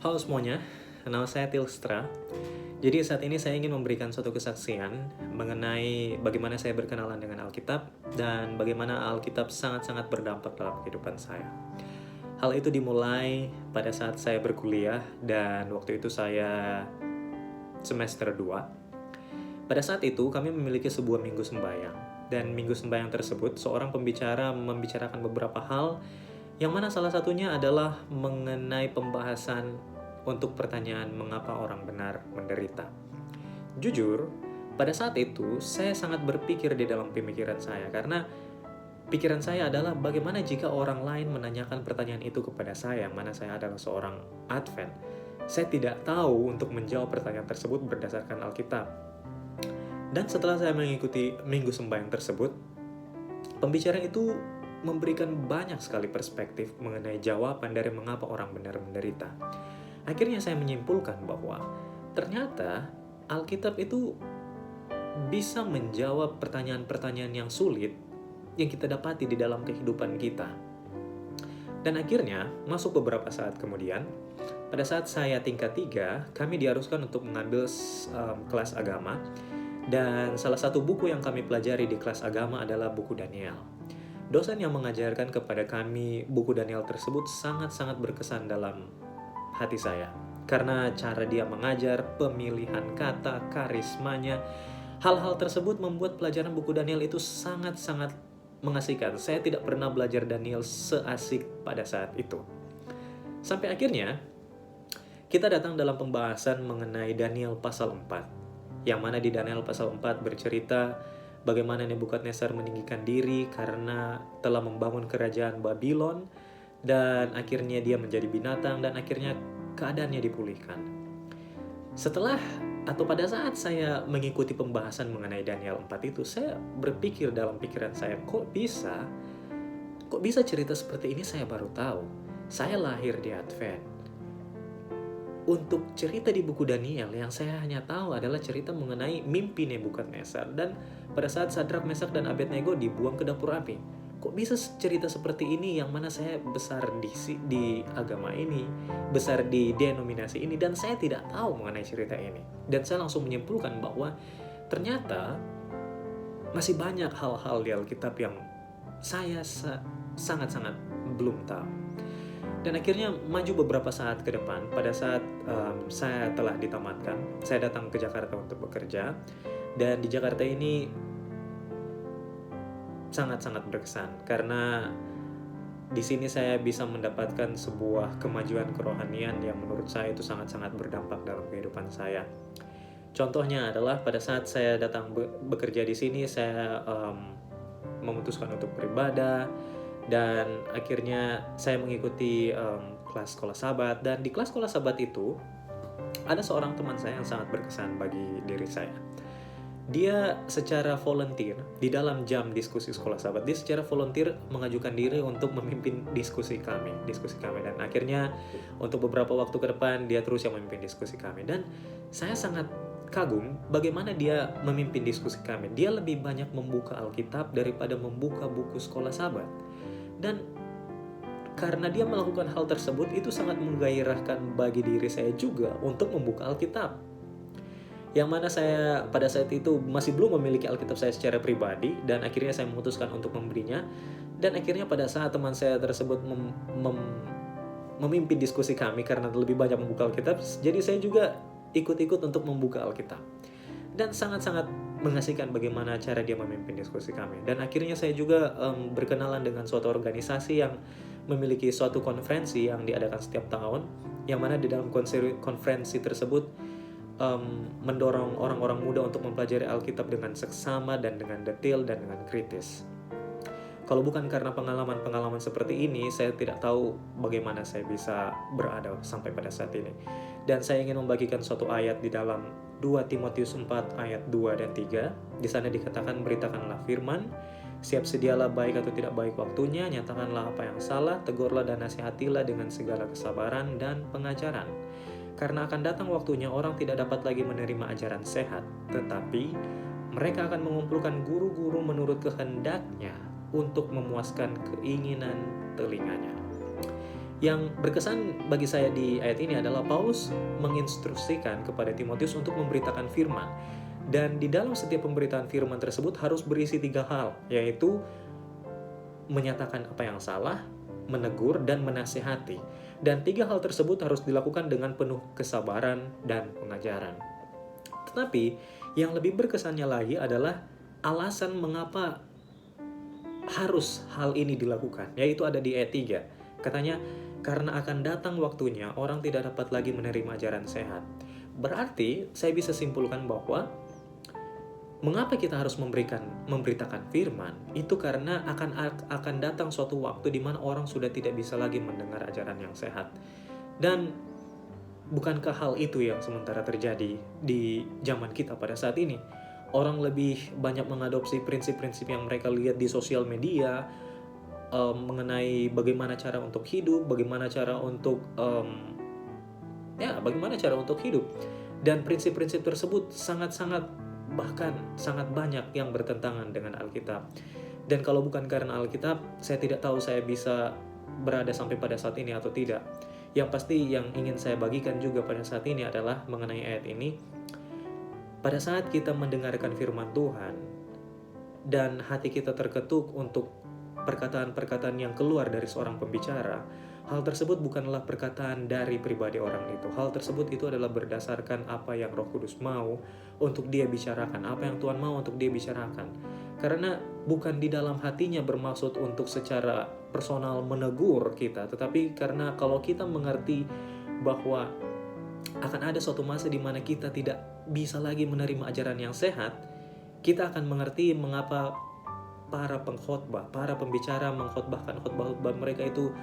Halo semuanya, nama saya Tilstra. Jadi saat ini saya ingin memberikan suatu kesaksian mengenai bagaimana saya berkenalan dengan Alkitab dan bagaimana Alkitab sangat-sangat berdampak dalam kehidupan saya. Hal itu dimulai pada saat saya berkuliah dan waktu itu saya semester 2. Pada saat itu kami memiliki sebuah minggu sembahyang dan minggu sembahyang tersebut seorang pembicara membicarakan beberapa hal yang mana salah satunya adalah mengenai pembahasan untuk pertanyaan mengapa orang benar menderita. Jujur, pada saat itu saya sangat berpikir di dalam pemikiran saya karena pikiran saya adalah bagaimana jika orang lain menanyakan pertanyaan itu kepada saya, yang mana saya adalah seorang Advent. Saya tidak tahu untuk menjawab pertanyaan tersebut berdasarkan Alkitab. Dan setelah saya mengikuti minggu sembahyang tersebut, pembicara itu memberikan banyak sekali perspektif mengenai jawaban dari mengapa orang benar menderita. Akhirnya saya menyimpulkan bahwa ternyata Alkitab itu bisa menjawab pertanyaan-pertanyaan yang sulit yang kita dapati di dalam kehidupan kita. Dan akhirnya, masuk beberapa saat kemudian, pada saat saya tingkat 3, kami diharuskan untuk mengambil kelas agama. Dan salah satu buku yang kami pelajari di kelas agama adalah buku Daniel. Dosen yang mengajarkan kepada kami buku Daniel tersebut sangat-sangat berkesan dalam hati saya. Karena cara dia mengajar, pemilihan kata, karismanya, hal-hal tersebut membuat pelajaran buku Daniel itu sangat-sangat mengasihkan. Saya tidak pernah belajar Daniel seasik pada saat itu. Sampai akhirnya, kita datang dalam pembahasan mengenai Daniel pasal 4. Yang mana di Daniel pasal 4 bercerita bagaimana Nebukadnezar meninggikan diri karena telah membangun kerajaan Babylon dan akhirnya dia menjadi binatang dan akhirnya keadaannya dipulihkan. Setelah atau pada saat saya mengikuti pembahasan mengenai Daniel 4 itu, saya berpikir dalam pikiran saya, kok bisa cerita seperti ini saya baru tahu. Saya lahir di Advent. Untuk cerita di buku Daniel yang saya hanya tahu adalah cerita mengenai mimpi Nebukadnezar dan pada saat Sadrak, Mesak, dan Abednego dibuang ke dapur api. Kok bisa cerita seperti ini yang mana saya besar di agama ini, besar di denominasi ini dan saya tidak tahu mengenai cerita ini. Dan saya langsung menyimpulkan bahwa ternyata masih banyak hal-hal di Alkitab yang saya sangat-sangat belum tahu. Dan akhirnya maju beberapa saat ke depan, pada saat saya telah ditamatkan, saya datang ke Jakarta untuk bekerja. Dan di Jakarta ini sangat-sangat berkesan karena di sini saya bisa mendapatkan sebuah kemajuan kerohanian yang menurut saya itu sangat-sangat berdampak dalam kehidupan saya. Contohnya adalah pada saat saya datang bekerja di sini, saya memutuskan untuk beribadah. Dan akhirnya saya mengikuti kelas sekolah sahabat. Dan di kelas sekolah sahabat itu ada seorang teman saya yang sangat berkesan bagi diri saya. Dia secara volunteer di dalam jam diskusi sekolah sahabat, dia secara volunteer mengajukan diri untuk memimpin diskusi kami. Dan akhirnya untuk beberapa waktu ke depan dia terus yang memimpin diskusi kami. Dan saya sangat kagum bagaimana dia memimpin diskusi kami. Dia lebih banyak membuka Alkitab daripada membuka buku sekolah sahabat. Dan karena dia melakukan hal tersebut, itu sangat menggairahkan bagi diri saya juga untuk membuka Alkitab. Yang mana saya pada saat itu masih belum memiliki Alkitab saya secara pribadi, dan akhirnya saya memutuskan untuk membelinya. Dan akhirnya pada saat teman saya tersebut memimpin diskusi kami karena lebih banyak membuka Alkitab, jadi saya juga ikut-ikut untuk membuka Alkitab. Dan sangat-sangat mengasihkan bagaimana cara dia memimpin diskusi kami. Dan akhirnya saya juga berkenalan dengan suatu organisasi yang memiliki suatu konferensi yang diadakan setiap tahun, yang mana di dalam konferensi tersebut mendorong orang-orang muda untuk mempelajari Alkitab dengan seksama dan dengan detail dan dengan kritis. Kalau bukan karena pengalaman-pengalaman seperti ini, saya tidak tahu bagaimana saya bisa berada sampai pada saat ini. Dan saya ingin membagikan suatu ayat di dalam 2 Timotius 4 ayat 2 dan 3. Di sana dikatakan, beritakanlah firman, siap sedialah baik atau tidak baik waktunya, nyatakanlah apa yang salah, tegurlah dan nasihatilah dengan segala kesabaran dan pengajaran. Karena akan datang waktunya orang tidak dapat lagi menerima ajaran sehat, tetapi mereka akan mengumpulkan guru-guru menurut kehendaknya untuk memuaskan keinginan telinganya. Yang berkesan bagi saya di ayat ini adalah Paulus menginstruksikan kepada Timotius untuk memberitakan firman. Dan di dalam setiap pemberitaan firman tersebut harus berisi 3 hal, yaitu menyatakan apa yang salah, menegur, dan menasihati. Dan 3 hal tersebut harus dilakukan dengan penuh kesabaran dan pengajaran. Tetapi yang lebih berkesannya lagi adalah alasan mengapa harus hal ini dilakukan, yaitu ada di ayat 3. Katanya, karena akan datang waktunya orang tidak dapat lagi menerima ajaran sehat. Berarti saya bisa simpulkan bahwa mengapa kita harus memberitakan firman, itu karena akan datang suatu waktu di mana orang sudah tidak bisa lagi mendengar ajaran yang sehat. Dan bukankah hal itu yang sementara terjadi di zaman kita pada saat ini? Orang lebih banyak mengadopsi prinsip-prinsip yang mereka lihat di sosial media, mengenai bagaimana cara untuk hidup, bagaimana cara untuk hidup. Dan prinsip-prinsip tersebut sangat-sangat, bahkan sangat banyak yang bertentangan dengan Alkitab. Dan kalau bukan karena Alkitab, saya tidak tahu saya bisa berada sampai pada saat ini atau tidak. Yang pasti yang ingin saya bagikan juga pada saat ini adalah mengenai ayat ini. Pada saat kita mendengarkan firman Tuhan dan hati kita terketuk untuk perkataan-perkataan yang keluar dari seorang pembicara, hal tersebut bukanlah perkataan dari pribadi orang itu. Hal tersebut itu adalah berdasarkan apa yang Roh Kudus mau untuk dia bicarakan, apa yang Tuhan mau untuk dia bicarakan. Karena bukan di dalam hatinya bermaksud untuk secara personal menegur kita, tetapi karena kalau kita mengerti bahwa akan ada suatu masa di mana kita tidak bisa lagi menerima ajaran yang sehat, kita akan mengerti mengapa para pengkhotbah, para pembicara mengkhotbahkan khotbah-khotbah mereka itu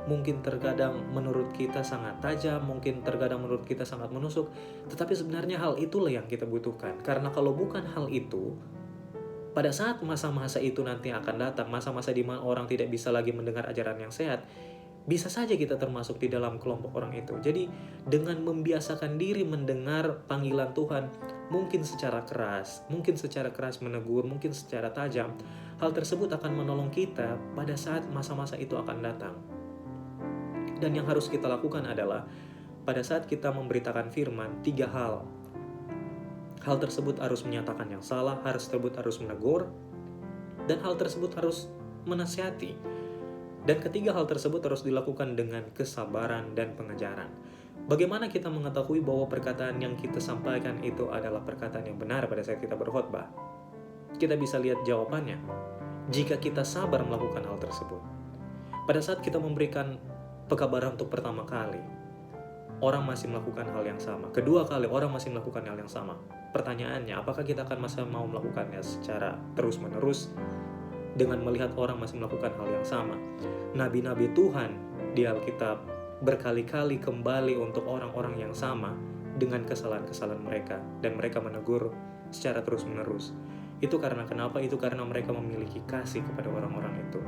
mungkin terkadang menurut kita sangat tajam, mungkin terkadang menurut kita sangat menusuk, tetapi sebenarnya hal itulah yang kita butuhkan. Karena kalau bukan hal itu, pada saat masa-masa itu nanti akan datang, masa-masa di mana orang tidak bisa lagi mendengar ajaran yang sehat, bisa saja kita termasuk di dalam kelompok orang itu. Jadi dengan membiasakan diri mendengar panggilan Tuhan, mungkin secara keras menegur, mungkin secara tajam, hal tersebut akan menolong kita pada saat masa-masa itu akan datang. Dan yang harus kita lakukan adalah pada saat kita memberitakan firman, 3 hal. Hal tersebut harus menyatakan yang salah, hal tersebut harus menegur, dan hal tersebut harus menasihati. Dan ketiga hal tersebut harus dilakukan dengan kesabaran dan pengajaran. Bagaimana kita mengetahui bahwa perkataan yang kita sampaikan itu adalah perkataan yang benar pada saat kita berkhotbah? Kita bisa lihat jawabannya jika kita sabar melakukan hal tersebut. Pada saat kita memberikan pekabaran untuk pertama kali, orang masih melakukan hal yang sama. Kedua kali, orang masih melakukan hal yang sama. Pertanyaannya, apakah kita akan masih mau melakukannya secara terus-menerus dengan melihat orang masih melakukan hal yang sama? Nabi-nabi Tuhan di Alkitab berkali-kali kembali untuk orang-orang yang sama dengan kesalahan-kesalahan mereka, dan mereka menegur secara terus-menerus. Itu karena kenapa? Itu karena mereka memiliki kasih kepada orang-orang itu.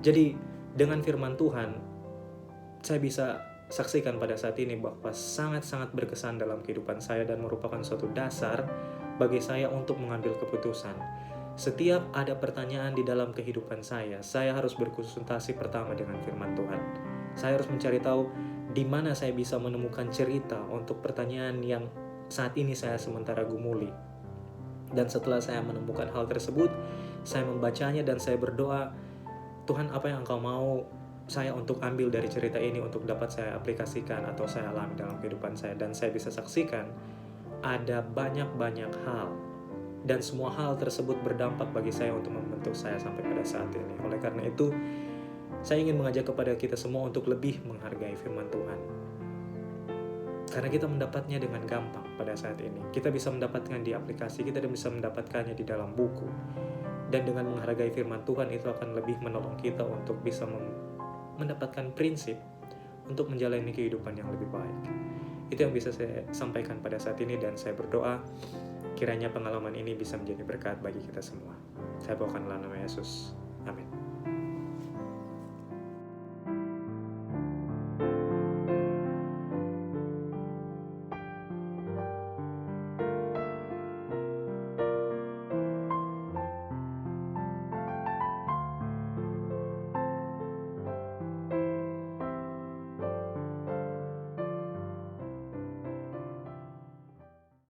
Jadi dengan firman Tuhan, saya bisa saksikan pada saat ini bahwa sangat-sangat berkesan dalam kehidupan saya dan merupakan suatu dasar bagi saya untuk mengambil keputusan. Setiap ada pertanyaan di dalam kehidupan saya harus berkonsultasi pertama dengan firman Tuhan. Saya harus mencari tahu di mana saya bisa menemukan cerita untuk pertanyaan yang saat ini saya sementara gumuli. Dan setelah saya menemukan hal tersebut, saya membacanya dan saya berdoa, Tuhan, apa yang Engkau mau saya untuk ambil dari cerita ini untuk dapat saya aplikasikan atau saya alami dalam kehidupan saya. Dan saya bisa saksikan ada banyak-banyak hal, dan semua hal tersebut berdampak bagi saya untuk membentuk saya sampai pada saat ini. Oleh karena itu, saya ingin mengajak kepada kita semua untuk lebih menghargai firman Tuhan. Karena kita mendapatnya dengan gampang pada saat ini. Kita bisa mendapatkan di aplikasi, kita bisa mendapatkannya di dalam buku. Dan dengan menghargai firman Tuhan itu akan lebih menolong kita untuk bisa mendapatkan prinsip untuk menjalani kehidupan yang lebih baik. Itu yang bisa saya sampaikan pada saat ini, dan saya berdoa kiranya pengalaman ini bisa menjadi berkat bagi kita semua. Saya bawakan dalam nama Yesus.